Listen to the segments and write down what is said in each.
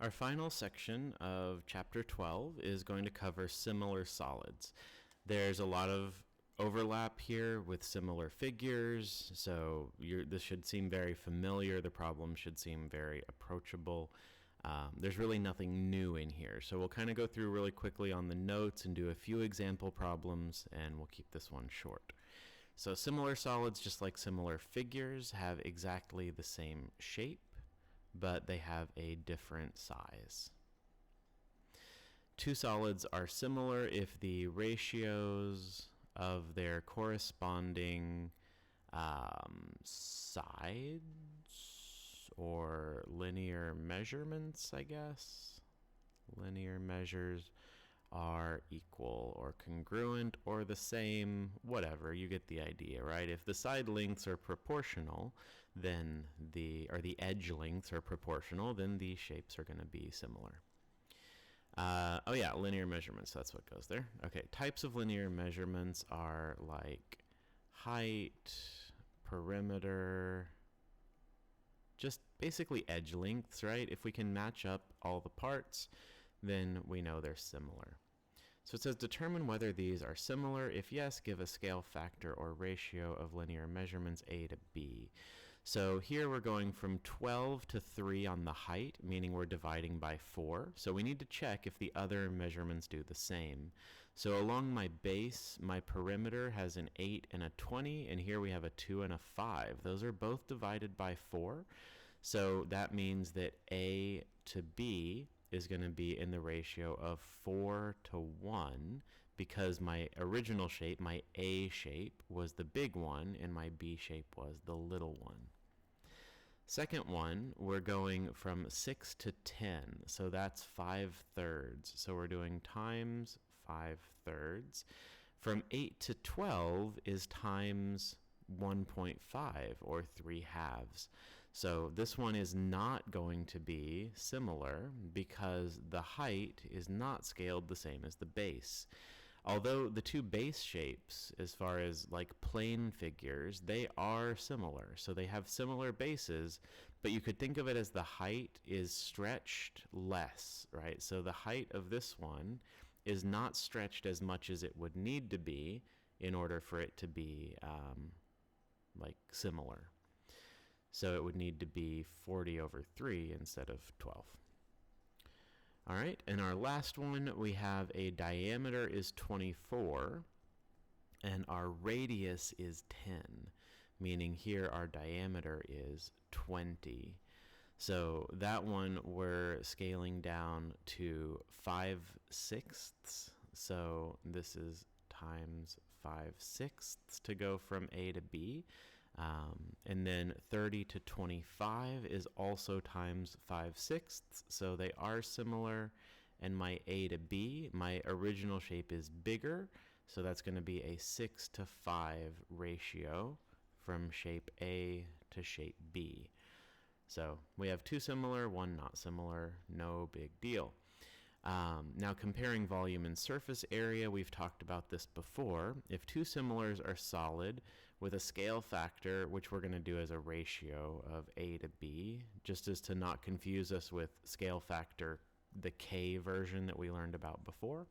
Our final section of Chapter 12 is going to cover similar solids. There's a lot of overlap here with similar figures, so this should seem very familiar. The problem should seem very approachable. There's really nothing new in here, so we'll kind of go through really quickly on the notes and do a few example problems, and we'll keep this one short. So similar solids, just like similar figures, have exactly the same shape, but they have a different size. Two solids are similar if the ratios of their corresponding sides or linear measurements, I guess. Linear measures are equal or congruent or the same, whatever, you get the idea, right? If the side lengths are proportional, then the edge lengths are proportional, then the shapes are going to be similar. Oh yeah, linear measurements, that's what goes there. Okay, types of linear measurements are like height, perimeter, just basically edge lengths, right? If we can match up all the parts, then we know they're similar. So it says determine whether these are similar. If yes, give a scale factor or ratio of linear measurements A to B. So here we're going from 12 to 3 on the height, meaning we're dividing by 4. So we need to check if the other measurements do the same. So along my base, my perimeter has an 8 and a 20, and here we have a 2 and a 5. Those are both divided by 4. So that means that A to B is going to be in the ratio of 4 to 1 because my original shape, my A shape, was the big one and my B shape was the little one. Second one, we're going from 6 to 10, so that's 5/3. So we're doing times 5/3. From 8 to 12 is times 1.5 or 3/2. So this one is not going to be similar because the height is not scaled the same as the base. Although the two base shapes, as far as like plane figures, they are similar. So they have similar bases, but you could think of it as the height is stretched less, right? So the height of this one is not stretched as much as it would need to be in order for it to be like similar. So it would need to be 40/3 instead of 12. All right, and our last one, we have a diameter is 24 and our radius is 10, meaning here our diameter is 20. So that one we're scaling down to 5/6. So this is times 5/6 to go from A to B. And then 30 to 25 is also times 5/6. So they are similar. And my A to B, my original shape is bigger. So that's going to be a 6 to 5 ratio from shape A to shape B. So we have two similar, one not similar, no big deal. Now comparing volume and surface area, we've talked about this before. If two similars are solid with a scale factor, which we're going to do as a ratio of A to B, just as to not confuse us with scale factor, the K version that we learned about before.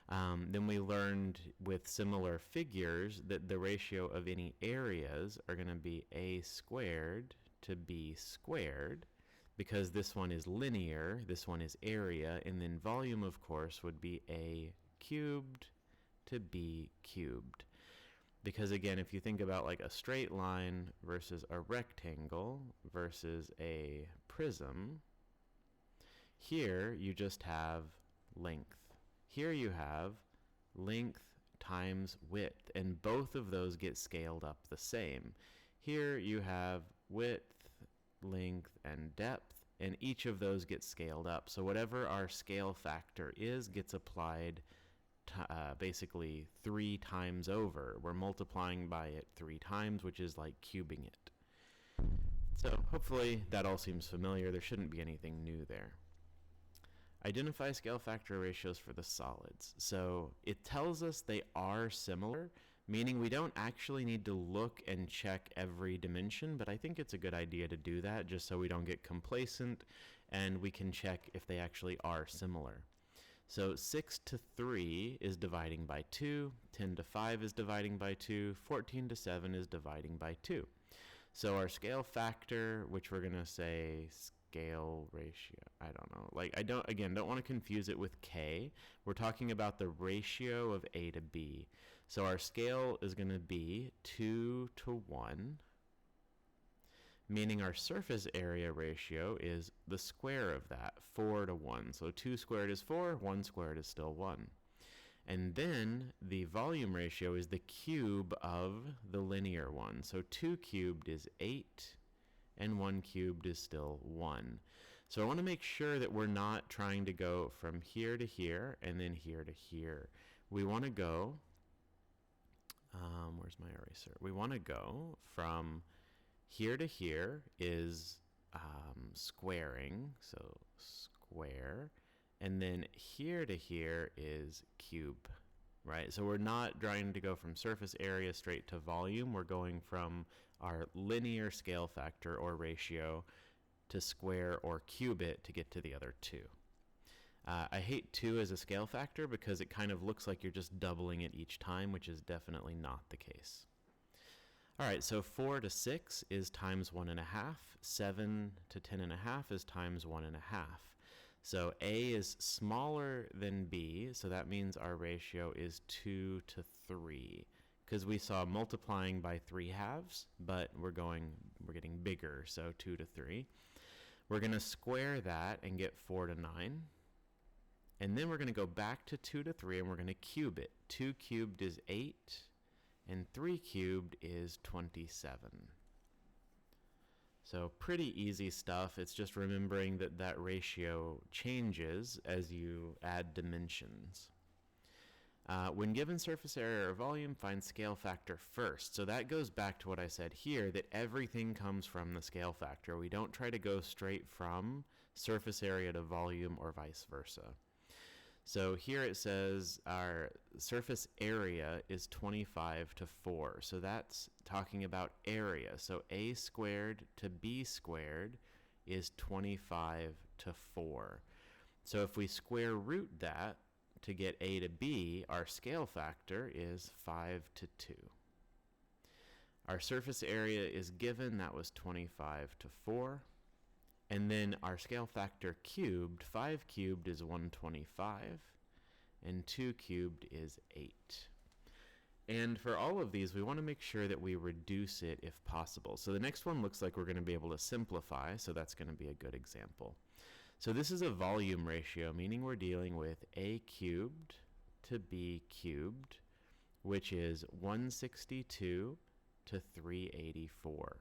Then we learned with similar figures that the ratio of any areas are going to be A squared to B squared. Because this one is linear, this one is area, and then volume, of course, would be A cubed to B cubed. Because again, if you think about like a straight line versus a rectangle versus a prism, here you just have length. Here you have length times width, and both of those get scaled up the same. Here you have width, length, and depth, and each of those gets scaled up. So whatever our scale factor is gets applied basically 3 times over. We're multiplying by it 3 times, which is like cubing it. So hopefully that all seems familiar. There shouldn't be anything new there. Identify scale factor ratios for the solids. So it tells us they are similar, meaning we don't actually need to look and check every dimension, but I think it's a good idea to do that just so we don't get complacent and we can check if they actually are similar. So 6 to 3 is dividing by 2, 10 to 5 is dividing by 2, 14 to 7 is dividing by 2. So our scale factor, which we're going to say scale ratio, I don't know. Like, I don't want to confuse it with K. We're talking about the ratio of A to B. So our scale is going to be 2 to 1, meaning our surface area ratio is the square of that, 4 to 1. So 2 squared is 4, 1 squared is still 1. And then the volume ratio is the cube of the linear one. So 2 cubed is 8, and 1 cubed is still 1. So I want to make sure that we're not trying to go from here to here and then here to here. We want to go, where's my eraser? We want to go from here to here is squaring, so square, and then here to here is cube, right? So we're not trying to go from surface area straight to volume. We're going from our linear scale factor or ratio to square or cube it to get to the other two. I hate 2 as a scale factor because it kind of looks like you're just doubling it each time, which is definitely not the case. All right, so 4 to 6 is times 1.5. 7 to 10.5 is times 1.5. So A is smaller than B, so that means our ratio is 2 to 3. Because we saw multiplying by 3 halves, but we're getting bigger, so 2 to 3. We're going to square that and get 4 to 9. And then we're going to go back to 2 to 3, and we're going to cube it. 2 cubed is 8, and 3 cubed is 27. So pretty easy stuff. It's just remembering that that ratio changes as you add dimensions. When given surface area or volume, find scale factor first. So that goes back to what I said here, that everything comes from the scale factor. We don't try to go straight from surface area to volume or vice versa. So here it says our surface area is 25 to 4. So that's talking about area. So A squared to B squared is 25 to 4. So if we square root that to get A to B, our scale factor is 5 to 2. Our surface area is given, that was 25 to 4. And then our scale factor cubed, 5 cubed is 125, and 2 cubed is 8. And for all of these, we want to make sure that we reduce it if possible. So the next one looks like we're going to be able to simplify, so that's going to be a good example. So this is a volume ratio, meaning we're dealing with A cubed to B cubed, which is 162 to 384.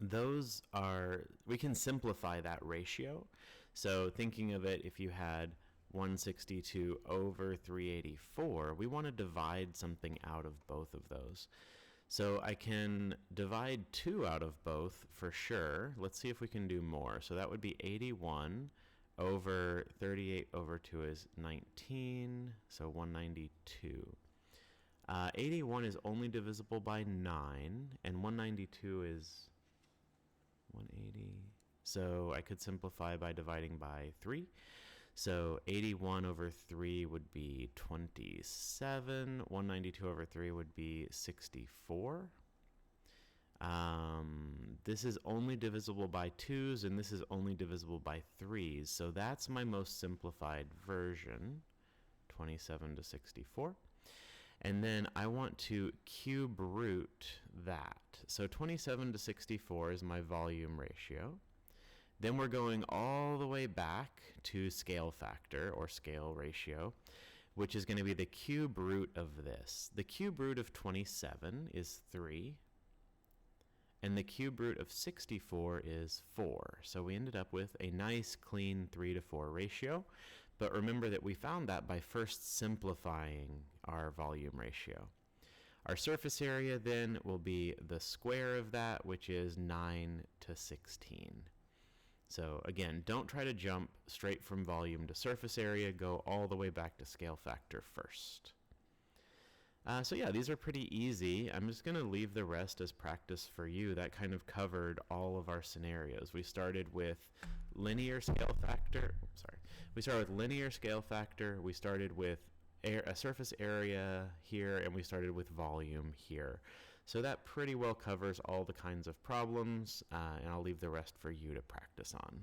Those are, we can simplify that ratio. So thinking of it, if you had 162 over 384, we want to divide something out of both of those. So I can divide 2 out of both for sure. Let's see if we can do more. So that would be 81 over 38 over 2 is 19, so 192. 81 is only divisible by 9, and 192 is 180. So I could simplify by dividing by 3. So 81 over 3 would be 27. 192 over 3 would be 64. This is only divisible by 2s, and this is only divisible by 3s. So that's my most simplified version, 27 to 64. And then I want to cube root that. So 27 to 64 is my volume ratio. Then we're going all the way back to scale factor or scale ratio, which is going to be the cube root of this. The cube root of 27 is 3, and the cube root of 64 is 4. So we ended up with a nice clean 3 to 4 ratio. But remember that we found that by first simplifying our volume ratio. Our surface area then will be the square of that, which is 9 to 16. So again, don't try to jump straight from volume to surface area. Go all the way back to scale factor first. So yeah, these are pretty easy. I'm just going to leave the rest as practice for you. That kind of covered all of our scenarios. We started with linear scale factor. Sorry. We started with linear scale factor. We started with a surface area here, and we started with volume here. So that pretty well covers all the kinds of problems, and I'll leave the rest for you to practice on.